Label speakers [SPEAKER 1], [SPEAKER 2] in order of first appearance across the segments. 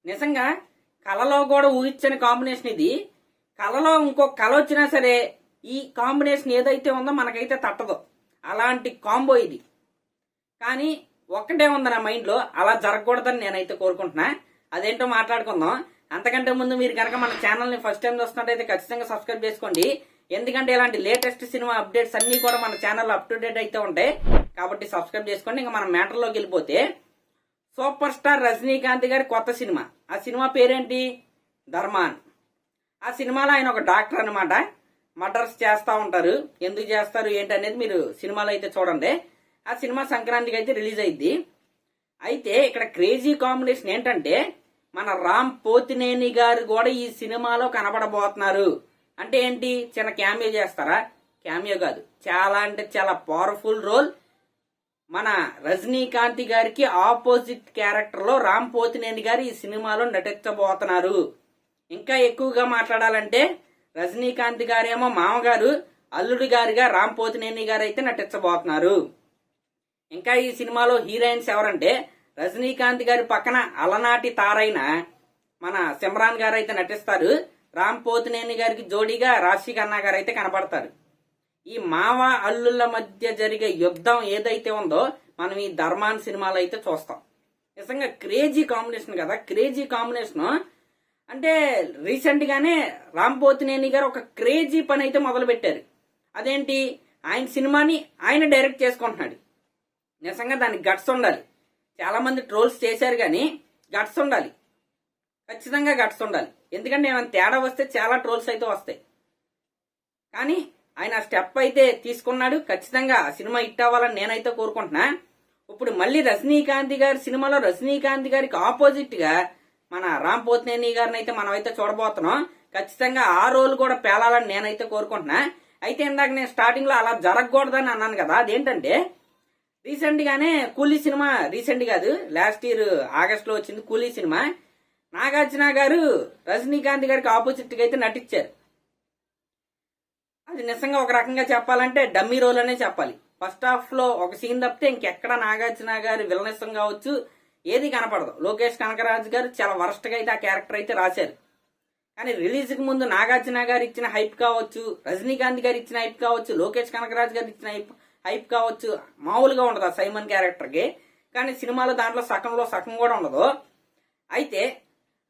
[SPEAKER 1] నిజంగా కళలో కూడా ఊహించని కాంబినేషన్ ఇది. కళలో ఇంకో కళ వచ్చినా సరే ఈ కాంబినేషన్ ఏదైతే ఉందో మనకైతే తట్టదు. అలాంటి కాంబో ఇది. కానీ ఒక్కటే ఉంది నా మైండ్లో, అలా జరగకూడదని నేనైతే కోరుకుంటున్నా. అదేంటో మాట్లాడుకుందాం. అంతకంటే ముందు మీరు కనుక మన ఛానల్ని ఫస్ట్ టైం చూస్తున్నట్టయితే ఖచ్చితంగా సబ్స్క్రైబ్ చేసుకోండి. ఎందుకంటే ఇలాంటి లేటెస్ట్ సినిమా అప్డేట్స్ అన్ని కూడా మన ఛానల్లో అప్ టు డేట్ అయితే ఉంటాయి. కాబట్టి సబ్స్క్రైబ్ చేసుకోండి. ఇంకా మనం మ్యాటర్లోకి వెళ్ళిపోతే, సూపర్ స్టార్ రజనీకాంత్ గారి కొత్త సినిమా. ఆ సినిమా పేరేంటి? ధర్మాన్. ఆ సినిమాలో ఆయన ఒక డాక్టర్ అనమాట. మర్డర్స్ చేస్తూ ఉంటారు. ఎందుకు చేస్తారు ఏంటి అనేది మీరు సినిమాలో అయితే చూడండి. ఆ సినిమా సంక్రాంతికి అయితే రిలీజ్ అయింది. అయితే ఇక్కడ క్రేజీ కాంబినేషన్ ఏంటంటే, మన రామ్ పోతినేని గారు కూడా ఈ సినిమాలో కనబడబోతున్నారు. అంటే ఏంటి? చిన్న క్యామియో చేస్తారా? క్యామియో కాదు, చాలా అంటే చాలా పవర్ఫుల్ రోల్. మన రజనీకాంత్ గారికి ఆపోజిట్ క్యారెక్టర్ లో రామ్ పోతినేని గారు ఈ సినిమాలో నటించబోతున్నారు. ఇంకా ఎక్కువగా మాట్లాడాలంటే రజనీకాంత్ గారేమో మామగారు, అల్లుడి గారిగా రామ్ పోతినేని గారు అయితే నటించబోతున్నారు. ఇంకా ఈ సినిమాలో హీరోయిన్స్ ఎవరంటే, రజనీకాంత్ గారి పక్కన అలనాటి తారైన మన సిమ్రాన్ గారు అయితే నటిస్తారు. రామ్ పోతినేని గారికి జోడీగా రాశి ఖన్నా గారు అయితే కనపడతారు. ఈ మావ అల్లుళ్ళ మధ్య జరిగే యుద్ధం ఏదైతే ఉందో మనం ఈ ధర్మాన్ సినిమాలో అయితే చూస్తాం. నిజంగా క్రేజీ కాంబినేషన్ కదా. క్రేజీ కాంబినేషన్ అంటే రీసెంట్ గానే రామ్ పోతినేని గారు ఒక క్రేజీ పని అయితే మొదలు పెట్టారు. అదేంటి? ఆయన సినిమాని ఆయన డైరెక్ట్ చేసుకుంటున్నాడు. నిజంగా దానికి గట్స్ ఉండాలి. చాలా మంది ట్రోల్స్ చేశారు, కానీ గట్స్ ఉండాలి. ఖచ్చితంగా గట్స్ ఉండాలి. ఎందుకంటే ఏమైనా తేడా వస్తే చాలా ట్రోల్స్ అయితే వస్తాయి. కానీ ఆయన స్టెప్ అయితే తీసుకున్నాడు. ఖచ్చితంగా ఆ సినిమా హిట్ అవ్వాలని నేనైతే కోరుకుంటున్నా. ఇప్పుడు మళ్ళీ రజనీకాంత్ గారి సినిమాలో రజనీకాంత్ గారికి ఆపోజిట్ గా మన రామ్ పోతినేని గారిని అయితే మనం అయితే చూడబోతున్నాం. ఖచ్చితంగా ఆ రోల్ కూడా పేలాలని నేనైతే కోరుకుంటున్నా. అయితే ఇందాక నేను స్టార్టింగ్ లో అలా జరగకూడదని అన్నాను కదా. అదేంటంటే, రీసెంట్ గానే కూలీ సినిమా, రీసెంట్ కాదు లాస్ట్ ఇయర్ ఆగస్ట్ లో వచ్చింది కూలీ సినిమా. నాగార్జున గారు రజనీకాంత్ గారికి ఆపోజిట్ గా అయితే నటించారు. అది నిజంగా ఒక రకంగా చెప్పాలంటే డమ్మీ రోల్ అనే చెప్పాలి. ఫస్ట్ హాఫ్ లో ఒక సీన్ తప్పితే ఇంకెక్కడ నాగార్జున గారి విలనిసం కావచ్చు ఏది కనపడదు. లోకేష్ కనకరాజు గారు చాలా వరస్ట్ గా అయితే ఆ క్యారెక్టర్ అయితే రాశారు. కానీ రిలీజ్ కి ముందు నాగార్జున గారు ఇచ్చిన హైప్ కావచ్చు, రజనీకాంత్ గారు ఇచ్చిన హైప్ కావచ్చు, లోకేష్ కనకరాజు గారు ఇచ్చిన హైప్ కావచ్చు మామూలుగా ఉండదు ఆ సైమన్ క్యారెక్టర్ కి. కానీ సినిమాలో దాంట్లో సగంలో సగం కూడా ఉండదు. అయితే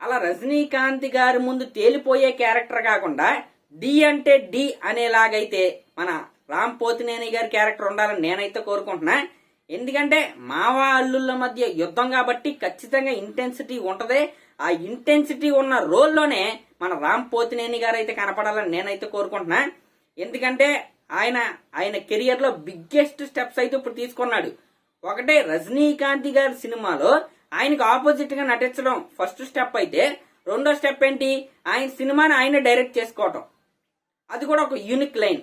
[SPEAKER 1] అలా రజనీకాంత్ గారి ముందు తేలిపోయే క్యారెక్టర్ కాకుండా డి అంటే డి అనేలాగైతే మన రామ్ పోతినేని గారి క్యారెక్టర్ ఉండాలని నేనైతే కోరుకుంటున్నా. ఎందుకంటే మావా అల్లుళ్ళ మధ్య యుద్ధం కాబట్టి ఖచ్చితంగా ఇంటెన్సిటీ ఉంటది. ఆ ఇంటెన్సిటీ ఉన్న రోల్లోనే మన రామ్ పోతినేని గారు అయితే కనపడాలని నేనైతే కోరుకుంటున్నా. ఎందుకంటే ఆయన కెరియర్ లో బిగ్గెస్ట్ స్టెప్స్ అయితే ఇప్పుడు తీసుకున్నాడు. ఒకటే రజనీకాంత్ గారి సినిమాలో ఆయనకు ఆపోజిట్ గా నటించడం ఫస్ట్ స్టెప్ అయితే, రెండో స్టెప్ ఏంటి? ఆయన సినిమాని ఆయన డైరెక్ట్ చేసుకోవటం. అది కూడా ఒక యూనిక్ లైన్,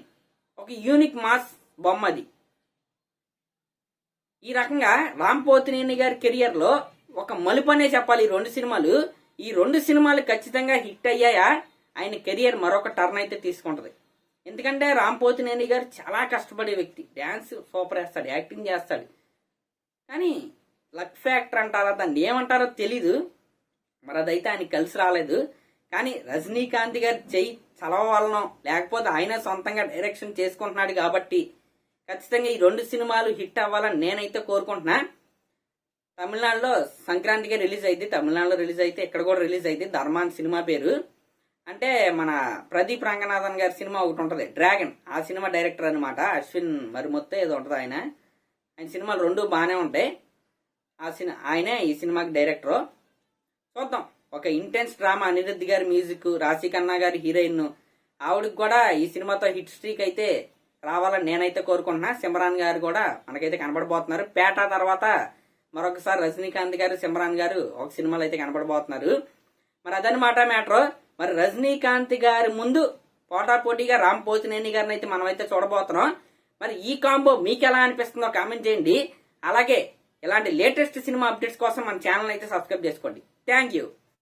[SPEAKER 1] ఒక యూనిక్ మాస్ బొమ్మ అది. ఈ రకంగా రామ్ పోతినేని గారి కెరియర్ లో ఒక మలుపు అనే చెప్పాలి ఈ రెండు సినిమాలు. ఈ రెండు సినిమాలు ఖచ్చితంగా హిట్ అయ్యాయా ఆయన కెరియర్ మరొక టర్న్ అయితే తీసుకుంటది. ఎందుకంటే రామ్ పోతినేని గారు చాలా కష్టపడే వ్యక్తి. డాన్స్ సూపర్ వేస్తాడు, యాక్టింగ్ చేస్తాడు. కానీ లక్ ఫ్యాక్టర్ అంటారా, దాన్ని ఏమంటారో తెలీదు. మరి అదైతే ఆయనకి కలిసి రాలేదు. కానీ రజనీకాంత్ గారి చెయ్యి చలవాలనో లేకపోతే ఆయన సొంతంగా డైరెక్షన్ చేసుకుంటున్నాడు కాబట్టి ఖచ్చితంగా ఈ రెండు సినిమాలు హిట్ అవ్వాలని నేనైతే కోరుకుంటున్నా. తమిళనాడులో సంక్రాంతికి రిలీజ్ అయింది. తమిళనాడులో రిలీజ్ అయితే ఇక్కడ కూడా రిలీజ్ అయింది. ధర్మాన్ సినిమా పేరు. అంటే మన ప్రదీప్ రంగనాథన్ గారి సినిమా ఒకటి ఉంటుంది, డ్రాగన్. ఆ సినిమా డైరెక్టర్ అనమాట. అశ్విన్ మరి మొత్తం ఏదో ఉంటుంది. ఆయన సినిమాలు రెండు బాగానే ఉంటాయి. ఆయనే ఈ సినిమాకి డైరెక్టర్. చూద్దాం. ఒక ఇంటెన్స్ డ్రామా, అనిరుద్ధ్ గారి మ్యూజిక్, రాశి ఖన్నా గారి హీరోయిన్, ఆవిడకి కూడా ఈ సినిమాతో హిట్ స్ట్రీక్ అయితే రావాలని నేనైతే కోరుకుంటున్నా. సిమ్రాన్ గారు కూడా మనకైతే కనబడబోతున్నారు. పేట తర్వాత మరొకసారి రజనీకాంత్ గారు, సిమ్రాన్ గారు ఒక సినిమాలో అయితే కనబడబోతున్నారు. మరి అదనమాట మ్యాటర్. మరి రజనీకాంత్ గారి ముందు పోటాపోటీగా రామ్ పోతినేని గారిని అయితే మనం అయితే చూడబోతున్నాం. మరి ఈ కాంబో మీకు ఎలా అనిపిస్తుందో కామెంట్ చేయండి. అలాగే ఇలాంటి లేటెస్ట్ సినిమా అప్డేట్స్ కోసం మన ఛానల్ అయితే సబ్స్క్రైబ్ చేసుకోండి. Thank you.